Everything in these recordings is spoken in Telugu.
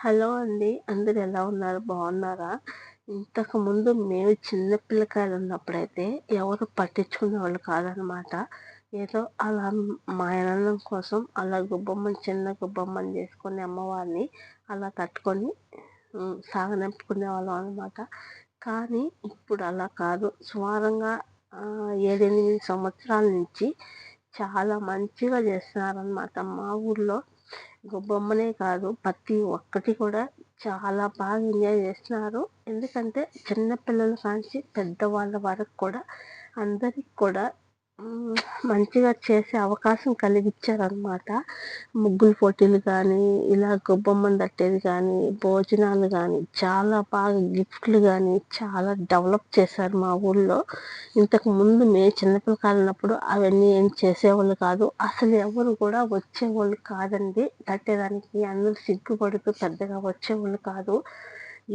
హలో అండి. అందరూ ఎలా ఉన్నారు? బాగున్నారా? ఇంతకుముందు మేము చిన్న పిల్లకాయలు ఉన్నప్పుడైతే ఎవరు పట్టించుకునేవాళ్ళు కాదనమాట. ఏదో అలా మా ఆనందం కోసం అలా చిన్న గుబ్బమ్మని చేసుకొని అమ్మవారిని అలా తట్టుకొని సాగనంపుకునేవాళ్ళం అనమాట. కానీ ఇప్పుడు అలా కాదు. సుమారంగా 7, 8 సంవత్సరాల నుంచి చాలా మంచిగా చేస్తున్నారనమాట మా ఊర్లో. బొమ్మనే కాదు ప్రతి ఒక్కటి కూడా చాలా బాగా ఎంజాయ్ చేస్తున్నారు. ఎందుకంటే చిన్న పిల్లల కాంచి పెద్దవాళ్ళ వరకు కూడా అందరికి కూడా మంచిగా చేసే అవకాశం కలిగించారనమాట. ముగ్గుల పోటీలు కానీ, ఇలా గొబ్బమ్మని తట్టేది కానీ, భోజనాలు కానీ, చాలా బాగా గిఫ్ట్లు కానీ చాలా డెవలప్ చేశారు మా ఊళ్ళో. ఇంతకు ముందు మేము చిన్నపిల్లకాయలు ఉన్నప్పుడు అవన్నీ ఏం చేసేవాళ్ళు కాదు. అసలు ఎవరు కూడా వచ్చేవాళ్ళు కాదండి తట్టేదానికి. అందరూ సిగ్గుపడుతూ పెద్దగా వచ్చేవాళ్ళు కాదు.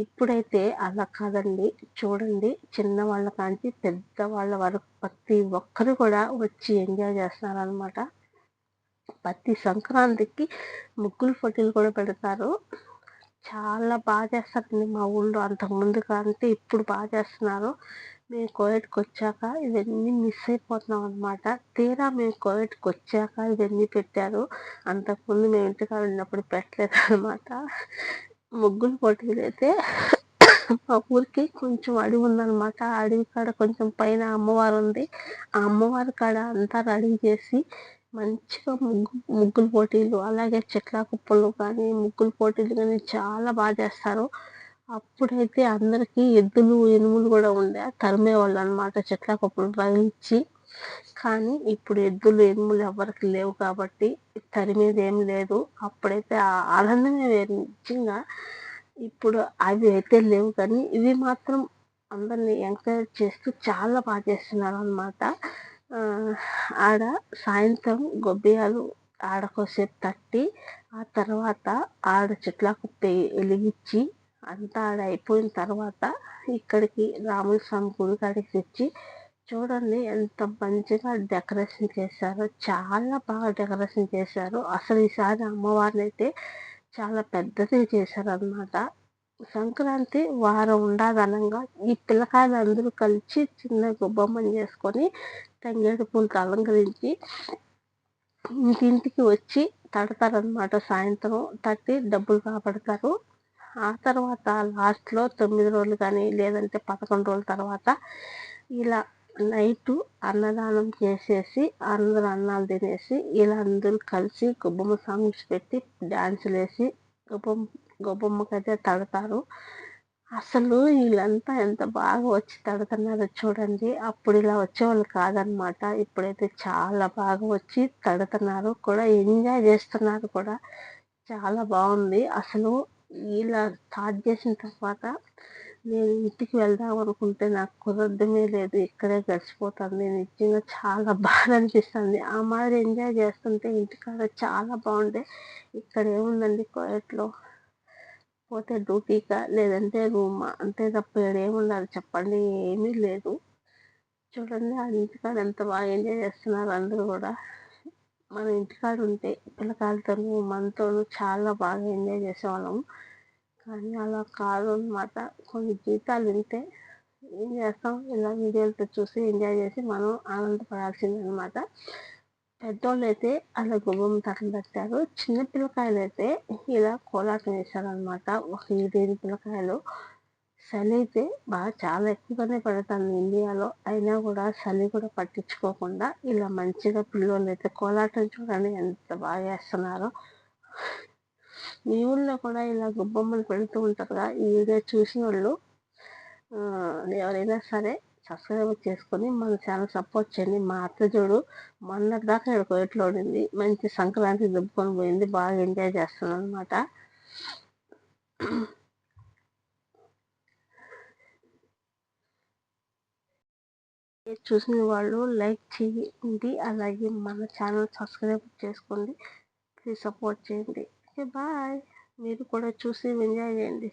ఇప్పుడైతే అలా కాదండి. చూడండి, చిన్నవాళ్ళ కాంచి పెద్దవాళ్ళ వరకు ప్రతి ఒక్కరు కూడా వచ్చి ఎంజాయ్ చేస్తున్నారనమాట. ప్రతి సంక్రాంతికి ముగ్గుల పోటీలు కూడా పెడతారు. చాలా బాగా చేస్తారండి మా ఊళ్ళో. అంతకుముందు కంటే ఇప్పుడు బాగా చేస్తున్నారు. మేము కోవిడ్కి వచ్చాక ఇవన్నీ మిస్ అయిపోతున్నాం అనమాట. తీరా మేము కోవిడ్కి వచ్చాక ఇవన్నీ పెట్టారు. అంతకుముందు మేము ఇంటికాడ ఉన్నప్పుడు పెట్టలేదు అనమాట. ముగ్గుల పోటీలు అయితే మా ఊరికి కొంచెం అడవి ఉందన్నమాట. ఆ అడవి కాడ కొంచెం పైన అమ్మవారు ఉంది. ఆ అమ్మవారి కాడ అంతా రెడీ చేసి మంచిగా ముగ్గుల పోటీలు, అలాగే చెట్ల కుప్పలు కానీ, ముగ్గుల పోటీలు కానీ చాలా బాగా చేస్తారు. అప్పుడైతే అందరికీ ఎద్దులు ఎనుములు కూడా ఉండే తరిమేవాళ్ళు అనమాట చెట్ల కుప్పలు తగిలించి. కానీ ఇప్పుడు ఎద్దులు ఎనుములు ఎవరికి లేవు కాబట్టి తరిమేది ఏం లేదు. అప్పుడైతే ఆ ఆనందమే వేరు నిజంగా. ఇప్పుడు అవి అయితే లేవు కానీ ఇవి మాత్రం అందరినీ ఎంకరేజ్ చేస్తూ చాలా బాగా చేస్తున్నారు అనమాట. ఆడ సాయంత్రం గొబ్బియాలు ఆడకోసేపు తట్టి, ఆ తర్వాత ఆడ చెట్ల కుప్ప వెలిగించి అంతా ఆడ అయిపోయిన తర్వాత ఇక్కడికి రాముల స్వామి గుడి కాడికి తెచ్చి చూడండి ఎంత మంచిగా డెకరేషన్ చేశారో. చాలా బాగా డెకరేషన్ చేశారు. అసలు ఈసారి అమ్మవారిని అయితే చాలా పెద్దది చేశారనమాట. సంక్రాంతి వారం ఉండాదనంగా ఈ పిల్లకాయలు అందరూ కలిసి చిన్న గొబ్బమ్మని చేసుకొని తంగేడు పూలతో అలంకరించి ఇంటింటికి వచ్చి తడతారనమాట. సాయంత్రం తట్టి డబ్బులు కాపాడతారు. ఆ తర్వాత లాస్ట్లో 9 రోజులు కానీ లేదంటే 11 రోజుల తర్వాత ఇలా నైటు అన్నదానం చేసేసి అందరూ అన్నాలు తినేసి ఇలా అందరూ కలిసి గొబ్బమ్మ సాంగ్స్ పెట్టి డ్యాన్సులు వేసి గొబ్బమ్మకైతే తడతారు. అసలు వీళ్ళంతా ఎంత బాగా వచ్చి తడుతున్నారో చూడండి. అప్పుడు ఇలా వచ్చేవాళ్ళు కాదనమాట. ఇప్పుడైతే చాలా బాగా వచ్చి తడుతున్నారు కూడా, ఎంజాయ్ చేస్తున్నారు కూడా. చాలా బాగుంది. అసలు ఇలా స్టార్ట్ చేసిన తర్వాత నేను ఇంటికి వెళ్దాం అనుకుంటే నాకు కుదరడమే లేదు. ఇక్కడే గడిచిపోతుంది. నిజంగా చాలా బాగా అనిపిస్తుంది. ఆ మాదిరి ఎంజాయ్ చేస్తుంటే ఇంటికాడ చాలా బాగుండే. ఇక్కడ ఏముందండి కోయట్లో పోతే డ్యూటీకా లేదంటే రూమా అంతే తప్ప ఏముండాలి చెప్పండి? ఏమీ లేదు. చూడండి ఆ ఇంటికాడ ఎంత బాగా ఎంజాయ్ చేస్తున్నారు అందరూ కూడా. మన ఇంటికాడ ఉంటే పిల్లకాయలతోనూ మనతోనూ చాలా బాగా ఎంజాయ్ చేసేవాళ్ళము. కానీ అలా కాదు అనమాట. కొన్ని జీవితాలు వింటే ఏం చేస్తాం? ఇలా వీడియోలతో చూసి ఎంజాయ్ చేసి మనం ఆనందపడాల్సిందే అనమాట. పెద్దోళ్ళు అయితే అలా గుమ్మం తట్టలు తట్టారు. చిన్న పిల్లకాయలు అయితే ఇలా కోలాటం వేశారనమాట. ఒక 7 పిల్లకాయలు. చలి అయితే బాగా చాలా ఎక్కువగానే పడుతుంది ఇండియాలో. అయినా కూడా చలి కూడా పట్టించుకోకుండా ఇలా మంచిగా పిల్లోళ్ళు అయితే కోలాటం చూడండి ఎంత బాగా వేస్తున్నారో. మీ ఊళ్ళో కూడా ఇలా గుబ్బమ్మలు పెడుతూ ఉంటారుగా. ఈ వీడియో చూసిన వాళ్ళు ఎవరైనా సరే సబ్స్క్రైబ్ చేసుకొని మన ఛానల్ సపోర్ట్ చేయండి. మా అత్త చూడు మొన్నటి దాకా ఇక్కడ కోయట్లో ఉండింది. మంచి సంక్రాంతి దుబ్బుకొని పోయింది. బాగా ఎంజాయ్ చేస్తున్నాను అనమాట. చూసిన వాళ్ళు లైక్ చేయండి, అలాగే మన ఛానల్ సబ్స్క్రైబ్ చేసుకోండి. ప్లీజ్ సపోర్ట్ చేయండి. Okay bye. మీరు కూడా చూసి ఎంజాయ్ చేయండి.